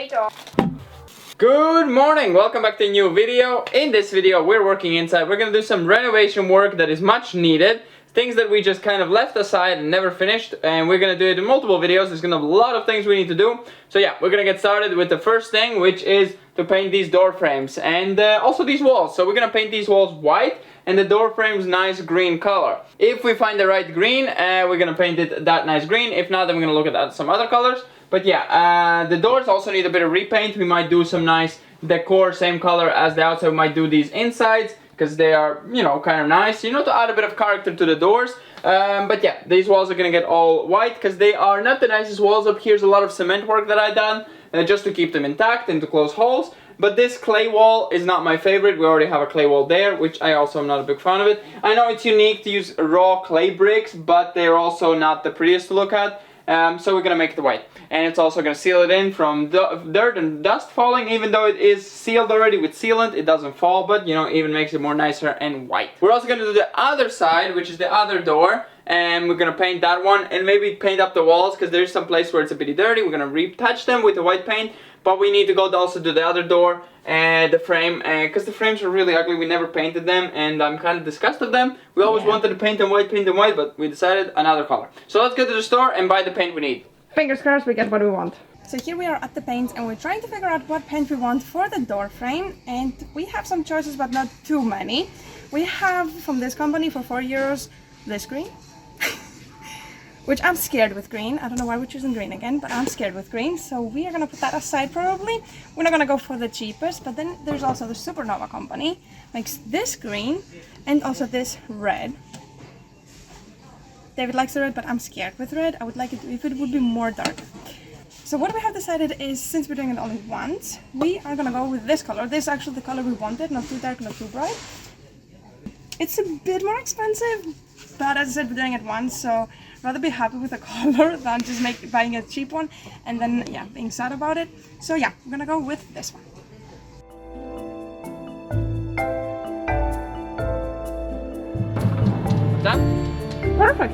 potato. Good morning, welcome back to a new video. In this video we're working inside. We're gonna do some renovation work that is much needed. Things that we just kind of left aside and never finished, and we're gonna do it in multiple videos. There's gonna be a lot of things we need to do. So yeah, we're gonna get started with the first thing, which is to paint these door frames and also these walls. So we're gonna paint these walls white and the door frames nice green color. If we find the right green, we're gonna paint it that nice green. If not, then we're gonna look at some other colors. But yeah, the doors also need a bit of repaint. We might do some nice decor, same color as the outside. We might do these insides because they are, you know, kind of nice, you know, to add a bit of character to the doors. But yeah, these walls are gonna get all white because they are not the nicest walls up. Here's a lot of cement work that I done just to keep them intact and to close holes. But this clay wall is not my favorite. We already have a clay wall there, which I also am not a big fan of it. I know it's unique to use raw clay bricks, but they're also not the prettiest to look at. So we're gonna make it white, and it's also gonna seal it in from dirt and dust falling. Even though it is sealed already with sealant, it doesn't fall, but you know, even makes it more nicer and white. We're also gonna do the other side, which is the other door, and we're gonna paint that one and maybe paint up the walls because there's some place where it's a bit dirty. We're gonna retouch them with the white paint, but we need to go also do the other door and the frame, because the frames are really ugly. We never painted them and I'm kind of disgusted of them. We always wanted to paint them white, but we decided another color. So let's go to the store and buy the paint we need. Fingers crossed we get what we want. So here we are at the paints and we're trying to figure out what paint we want for the door frame, and we have some choices but not too many. We have from this company for €4 this green. Which I'm scared with green. I don't know why we're choosing green again, but I'm scared with green. So we are gonna put that aside probably. We're not gonna go for the cheapest, but then there's also the Supernova company. Makes this green and also this red. David likes the red, but I'm scared with red. I would like it if it would be more dark. So what we have decided is, since we're doing it only once, we are gonna go with this color. This is actually the color we wanted, not too dark, not too bright. It's a bit more expensive, but as I said, we're doing it once, so rather be happy with the color than just buying a cheap one and then yeah, being sad about it. So yeah, I'm gonna go with this one. Done? Perfect.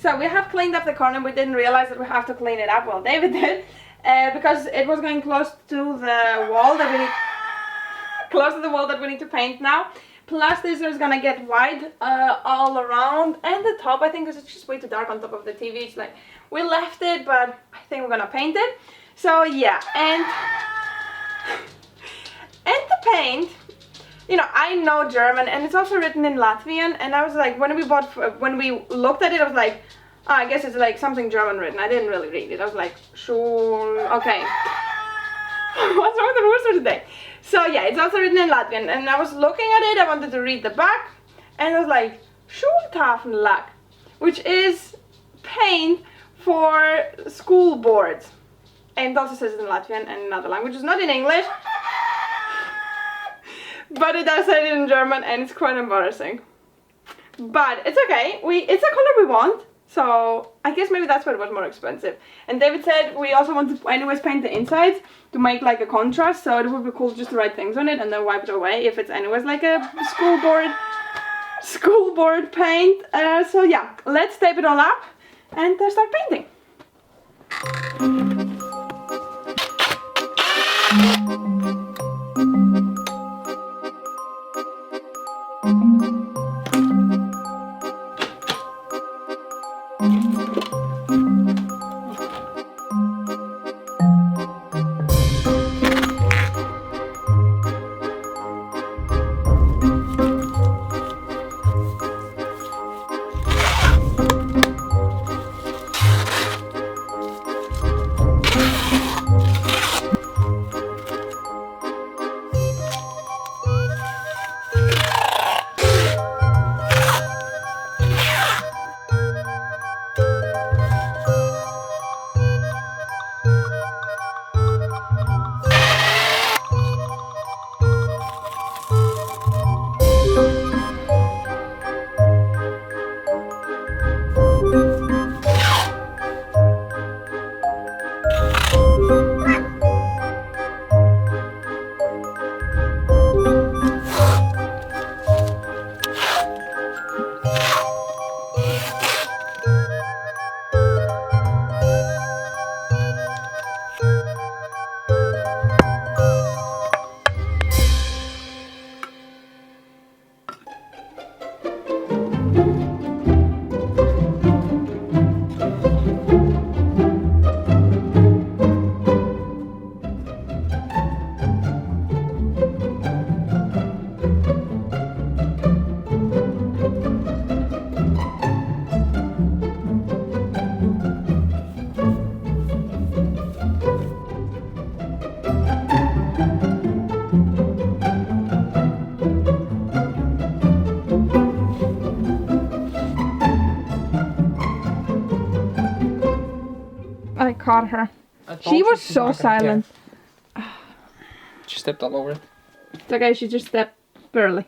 So we have cleaned up the corner. We didn't realize that we have to clean it up. Well, David did, because it was going close to the wall that we need to paint now. Plus, this is gonna get white all around, and the top I think is just way too dark on top of the TV. It's like we left it, but I think we're gonna paint it. So yeah, and the paint. You know, I know German and it's also written in Latvian, and I was like, when we looked at it, I was like, oh, I guess it's like something German written. I didn't really read it. I was like, sure, okay. What's wrong with the Rooster today? So yeah, it's also written in Latvian, and I was looking at it, I wanted to read the back, and I was like, Schultafellack, which is paint for school boards. And it also says it in Latvian and in other languages, not in English. But it does say it in German and it's quite embarrassing. But it's okay, it's a color we want, so I guess maybe that's why it was more expensive. And David said we also want to anyways paint the insides to make like a contrast, so it would be cool just to write things on it and then wipe it away if it's anyways like a school board paint. So yeah, let's tape it all up and start painting. I caught her. I told She you was she's so not gonna care. silent. She stepped all over it. It's okay, she just stepped barely.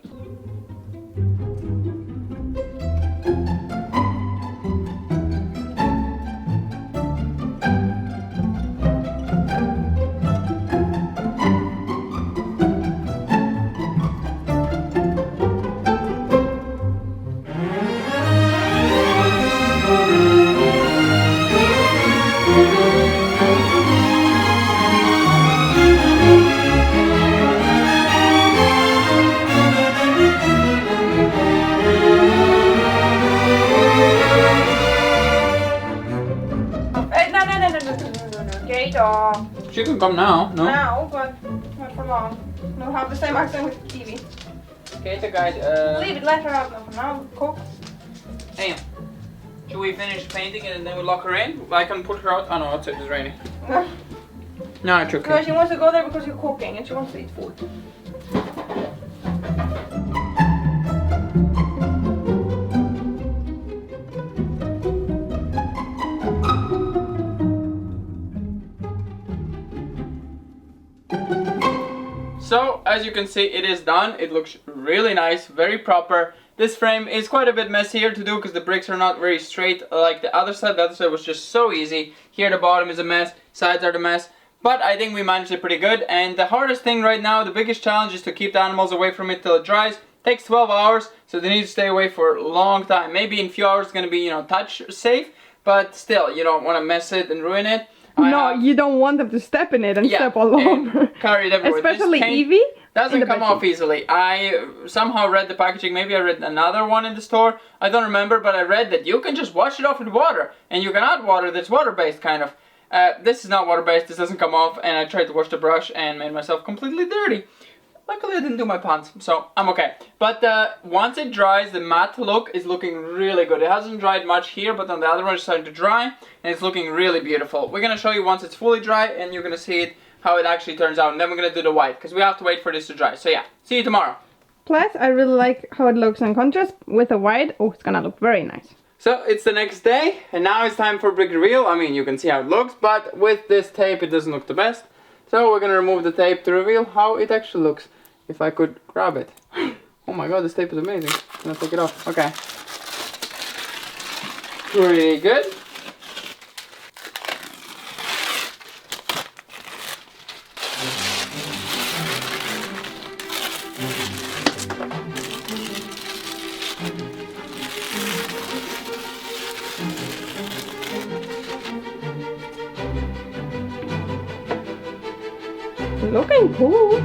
No. She can come now, no? Now, but not for long. We'll have the same accent with Ivi. Keita guide, Leave it, let her out now for now. Cook. Hey, should we finish painting and then we lock her in? I can put her out. Oh no, outside it's raining. No, it's No, okay. she wants to go there because you're cooking and she wants to eat food. So, as you can see, it is done. It looks really nice, very proper. This frame is quite a bit messier to do because the bricks are not very straight like the other side. The other side was just so easy. Here the bottom is a mess, sides are the mess. But I think we managed it pretty good. And the hardest thing right now, the biggest challenge is to keep the animals away from it till it dries. Takes 12 hours, so they need to stay away for a long time. Maybe in a few hours it's going to be, you know, touch safe. But still, you don't want to mess it and ruin it. You don't want them to step in it and step all over. Carry it everywhere. Especially Ivi. Doesn't come off easily. I somehow read the packaging, maybe I read another one in the store, I don't remember, but I read that you can just wash it off with water, and you can add water that's water-based kind of. This is not water-based, this doesn't come off, and I tried to wash the brush and made myself completely dirty. Luckily I didn't do my pants, so I'm okay. But once it dries, the matte look is looking really good. It hasn't dried much here, but on the other one it's starting to dry, and it's looking really beautiful. We're going to show you once it's fully dry, and you're going to see it how it actually turns out, and then we're gonna do the white because we have to wait for this to dry. So yeah, see you tomorrow. Plus, I really like how it looks in contrast with the white. Oh, it's gonna look very nice. So it's the next day, and now it's time for brick reveal. I mean, you can see how it looks, but with this tape, it doesn't look the best. So we're gonna remove the tape to reveal how it actually looks. If I could grab it. Oh my god, this tape is amazing. I'm gonna take it off. Okay. Pretty good. Looking cool.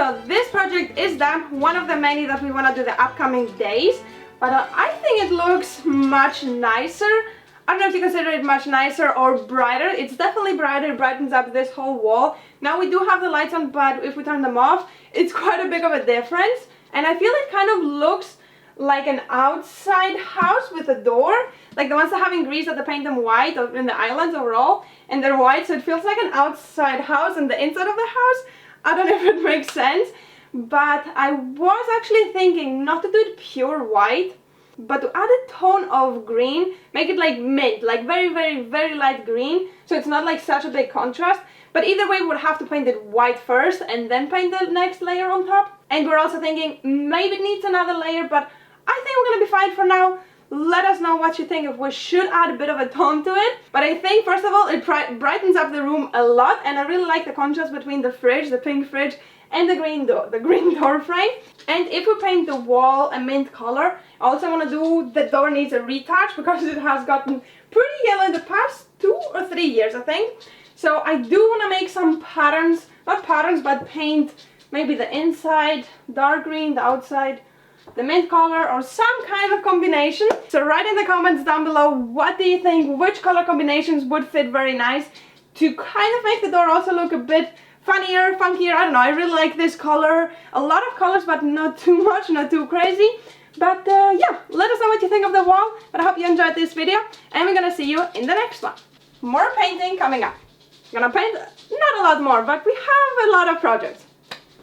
So this project is done, one of the many that we want to do the upcoming days, but I think it looks much nicer. I don't know if you consider it much nicer or brighter. It's definitely brighter, it brightens up this whole wall. Now we do have the lights on, but if we turn them off, it's quite a big of a difference. And I feel it kind of looks like an outside house with a door, like the ones that have in Greece that they paint them white, or in the islands overall, and they're white, so it feels like an outside house and the inside of the house. I don't know if it makes sense, but I was actually thinking not to do it pure white, but to add a tone of green, make it like mint, like very, very, very light green, so it's not like such a big contrast. But either way, we'll have to paint it white first and then paint the next layer on top. And we're also thinking maybe it needs another layer, but I think we're gonna be fine for now. Let us know what you think, if we should add a bit of a tone to it. But I think first of all, it brightens up the room a lot, and I really like the contrast between the fridge, the pink fridge, and the green door frame. And if we paint the wall a mint color, I also want to do the door needs a retouch because it has gotten pretty yellow in the past 2 or 3 years, I think. So I do want to make some patterns, not patterns, but paint maybe the inside dark green, the outside the mint color, or some kind of combination. So write in the comments down below, what do you think, which color combinations would fit very nice to kind of make the door also look a bit funnier, funkier. I don't know, I really like this color. A lot of colors, but not too much, not too crazy. But yeah, let us know what you think of the wall. But I hope you enjoyed this video, and we're gonna see you in the next one. More painting coming up. I'm gonna paint not a lot more, but we have a lot of projects.